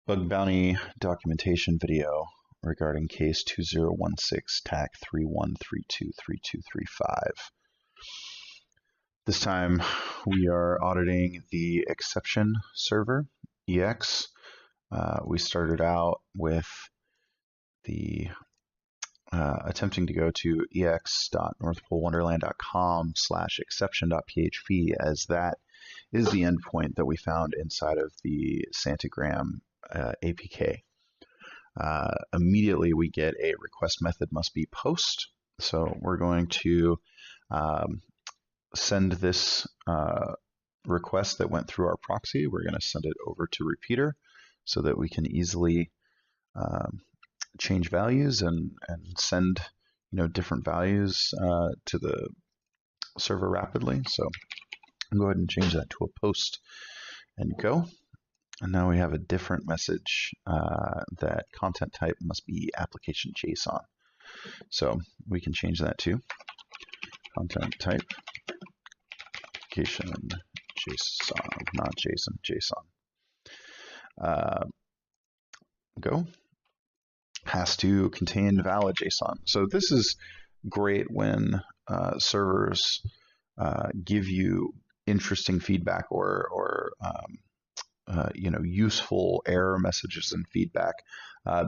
Bug bounty documentation video regarding case 2016 TAC 31323235. This time we are auditing the exception server, EX. We started out with the attempting to go to ex.northpolewonderland.com/exception.php, as that is the endpoint that we found inside of the Santagram APK. Immediately we get a request method must be post. So we're going to send this request that went through our proxy. We're going to send it over to repeater so that we can easily change values and send different values to the server rapidly. So I'll go ahead and change that to a post and go. And now we have a different message that content type must be application JSON. So we can change that to content type application JSON, not JSON, JSON. Go. Has to contain valid JSON. So this is great when servers give you interesting feedback or useful error messages and feedback,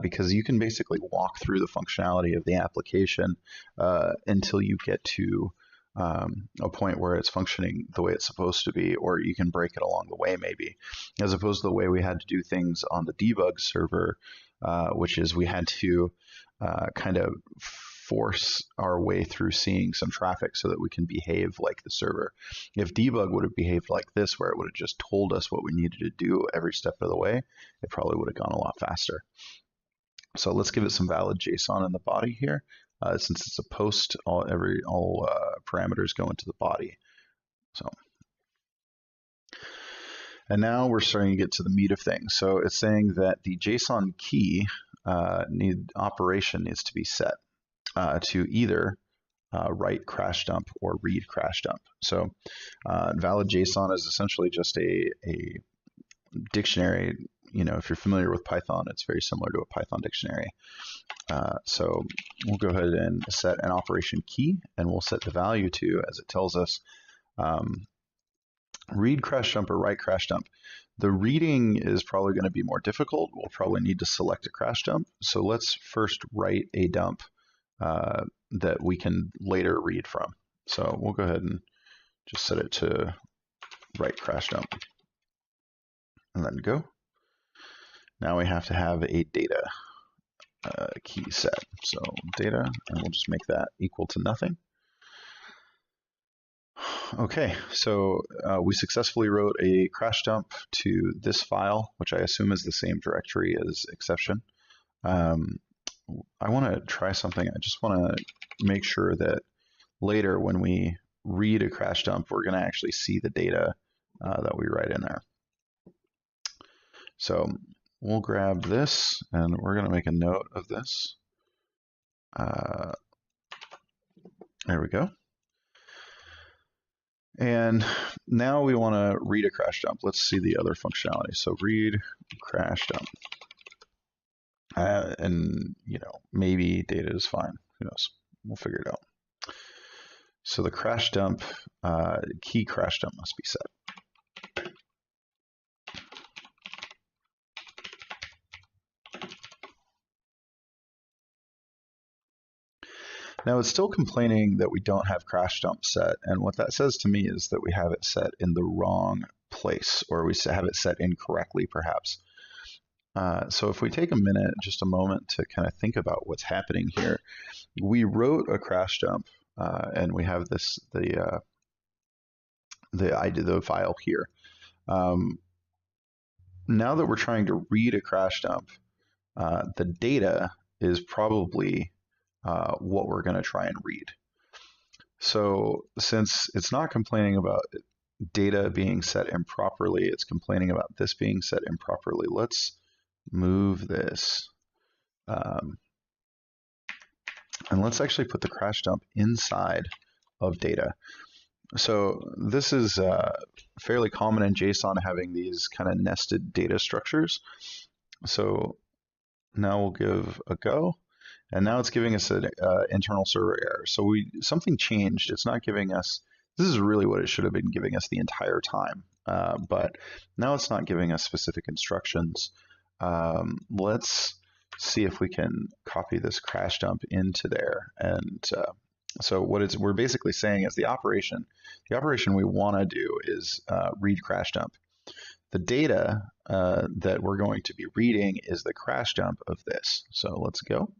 because you can basically walk through the functionality of the application until you get to a point where it's functioning the way it's supposed to be, or you can break it along the way maybe, as opposed to the way we had to do things on the debug server, which is we had to kind of force our way through seeing some traffic so that we can behave like the server. If debug would have behaved like this, where it would have just told us what we needed to do every step of the way, it probably would have gone a lot faster. So let's give it some valid JSON in the body here. Since it's a post, all parameters go into the body. So, and now we're starting to get to the meat of things. So it's saying that the JSON key operation needs to be set to either write crash dump or read crash dump. So valid JSON is essentially just a dictionary. If you're familiar with Python, it's very similar to a Python dictionary. So we'll go ahead and set an operation key, and we'll set the value to, as it tells us, read crash dump or write crash dump. The reading is probably going to be more difficult. We'll probably need to select a crash dump. So let's first write a dump that we can later read from. So we'll go ahead and just set it to write crash dump and then go. Now we have to have a data key set. So data, and we'll just make that equal to nothing. Okay, so we successfully wrote a crash dump to this file, which I assume is the same directory as exception. I want to try something. I just want to make sure that later when we read a crash dump, we're going to actually see the data that we write in there. So we'll grab this, and we're going to make a note of this. There we go. And now we want to read a crash dump. Let's see the other functionality. So read crash dump. And maybe data is fine. Who knows? We'll figure it out. So the crash dump, key crash dump must be set. Now it's still complaining that we don't have crash dump set, and what that says to me is that we have it set in the wrong place, or we have it set incorrectly perhaps. So if we take a minute, just a moment, to kind of think about what's happening here, we wrote a crash dump, and we have the file here. Now that we're trying to read a crash dump, the data is probably what we're going to try and read. So since it's not complaining about data being set improperly, it's complaining about this being set improperly. Let's move this. And let's actually put the crash dump inside of data. So this is fairly common in JSON, having these kind of nested data structures. So now we'll give a go. And now it's giving us an internal server error. So something changed. It's not giving us, this is really what it should have been giving us the entire time. But now it's not giving us specific instructions. Let's see if we can copy this crash dump into there. And so what we're basically saying is the operation we want to do is read crash dump. The data that we're going to be reading is the crash dump of this. So let's go.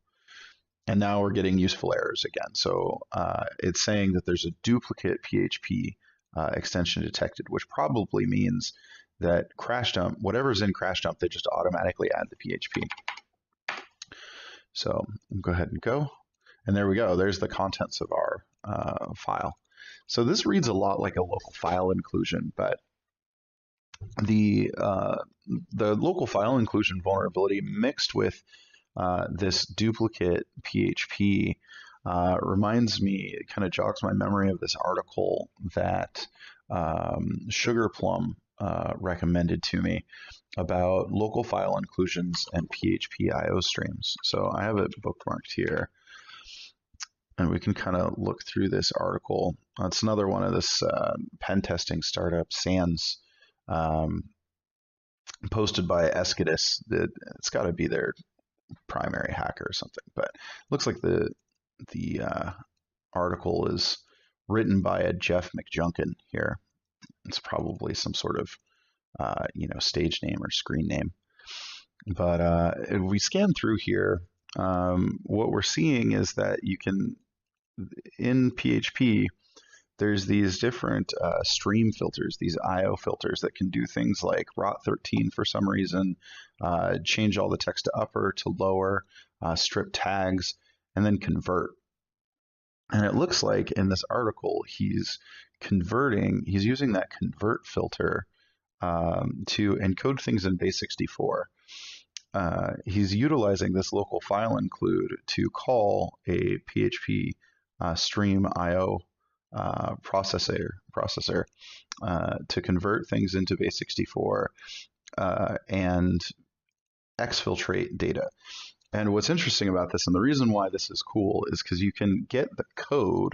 And now we're getting useful errors again. So it's saying that there's a duplicate PHP extension detected, which probably means that crash dump, whatever's in crash dump, they just automatically add the PHP. So go ahead and go. And there we go. There's the contents of our file. So this reads a lot like a local file inclusion, but the local file inclusion vulnerability mixed with this duplicate PHP reminds me, it kind of jogs my memory of this article that Sugar Plum recommended to me about local file inclusions and PHP IO streams. So I have it bookmarked here, and we can kind of look through this article. It's another one of this pen testing startup, SANS, posted by Escadus. It's got to be their primary hacker or something, but it looks like the article is written by a Jeff McJunkin here. It's probably some sort of stage name or screen name. But if we scan through here, what we're seeing is that you can, in PHP, there's these different stream filters, these IO filters that can do things like rot13 for some reason, change all the text to upper to lower, strip tags, and then convert. And it looks like in this article, he's using that convert filter to encode things in base64. He's utilizing this local file include to call a PHP stream IO processor to convert things into base64 and exfiltrate data. And what's interesting about this, and the reason why this is cool, is because you can get the code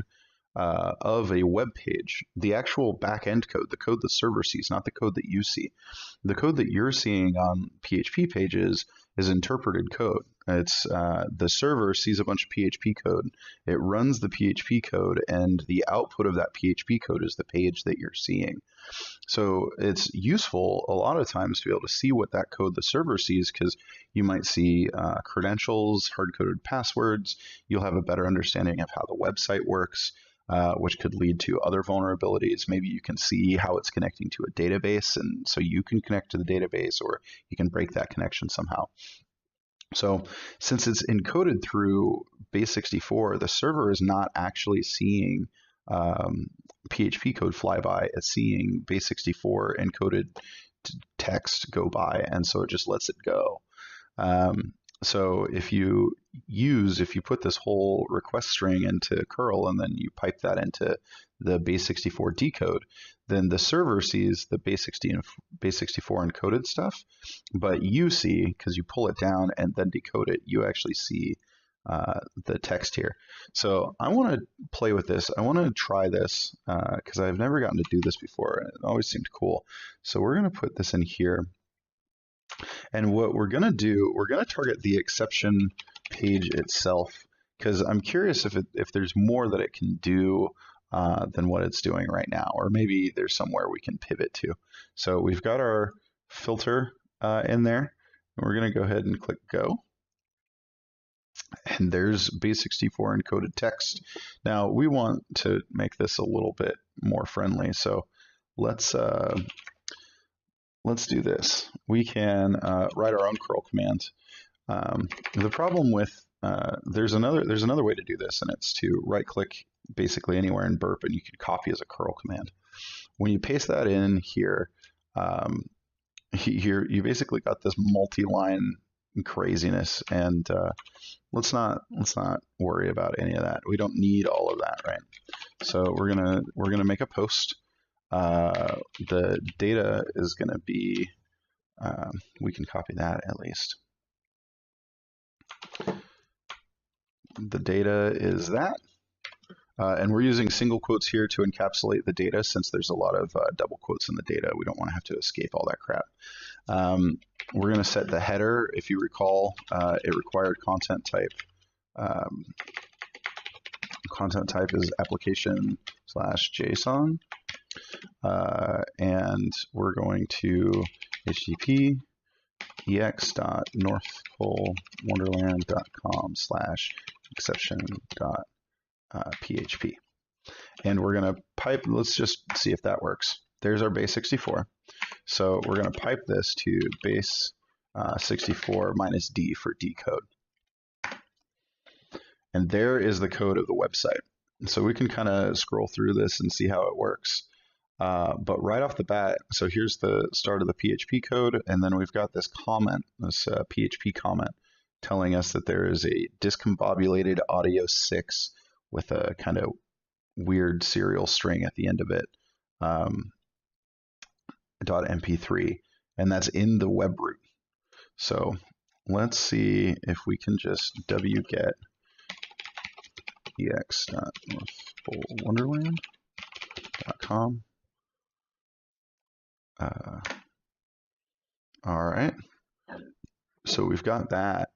of a web page, the actual back-end code, the code the server sees, not the code that you see. The code that you're seeing on PHP pages is interpreted code. It's the server sees a bunch of PHP code, it runs the PHP code, and the output of that PHP code is the page that you're seeing. So it's useful a lot of times to be able to see what that code the server sees, because you might see credentials, hard-coded passwords. You'll have a better understanding of how the website works, which could lead to other vulnerabilities. Maybe you can see how it's connecting to a database, and so you can connect to the database, or you can break that connection somehow. So since it's encoded through base64, the server is not actually seeing PHP code flyby. It's seeing base64 encoded text go by, and so it just lets it go. So if you put this whole request string into curl and then you pipe that into the base64 decode, then the server sees the base64 encoded stuff, but you see, because you pull it down and then decode it, you actually see the text here. So I want to play with this. I want to try this because I've never gotten to do this before, and it always seemed cool. So we're going to put this in here. And what we're going to do, we're going to target the exception page itself, because I'm curious if there's more that it can do than what it's doing right now, or maybe there's somewhere we can pivot to. So we've got our filter in there, and we're going to go ahead and click go. And there's base64 encoded text. Now we want to make this a little bit more friendly, so let's do this. We can write our own curl command. The problem with there's another way to do this, and it's to right-click basically anywhere in burp, and you can copy as a curl command. When you paste that in here, you basically got this multi-line craziness, and let's not worry about any of that. We don't need all of that, right? So we're gonna make a post. The data is gonna be we can copy that at least. The data is that. And we're using single quotes here to encapsulate the data since there's a lot of double quotes in the data. We don't want to have to escape all that crap. We're going to set the header. If you recall, it required content type. Content type is application/JSON. And we're going to HTTP ex.northpolewonderland.com/exception.php. And we're going to pipe, let's just see if that works. There's our base64. So we're going to pipe this to base64 minus D for decode. And there is the code of the website. So we can kind of scroll through this and see how it works. But right off the bat, so here's the start of the PHP code, and then we've got this comment, this PHP comment, telling us that there is a discombobulated audio 6 with a kind of weird serial string at the end of it, .mp3, and that's in the web root. So let's see if we can just wget ex.northpolewonderland.com. All right, so we've got that.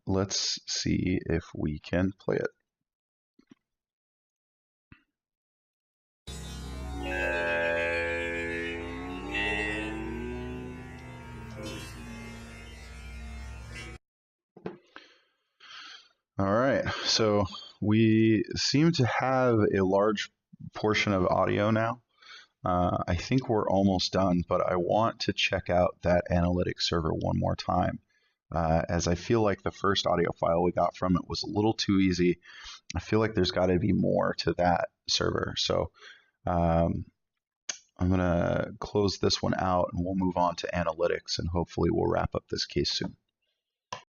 Let's see if we can play it. All right, so we seem to have a large portion of audio now. I think we're almost done, but I want to check out that analytics server one more time, as I feel like the first audio file we got from it was a little too easy. I feel like there's got to be more to that server. So I'm going to close this one out and we'll move on to analytics, and hopefully we'll wrap up this case soon.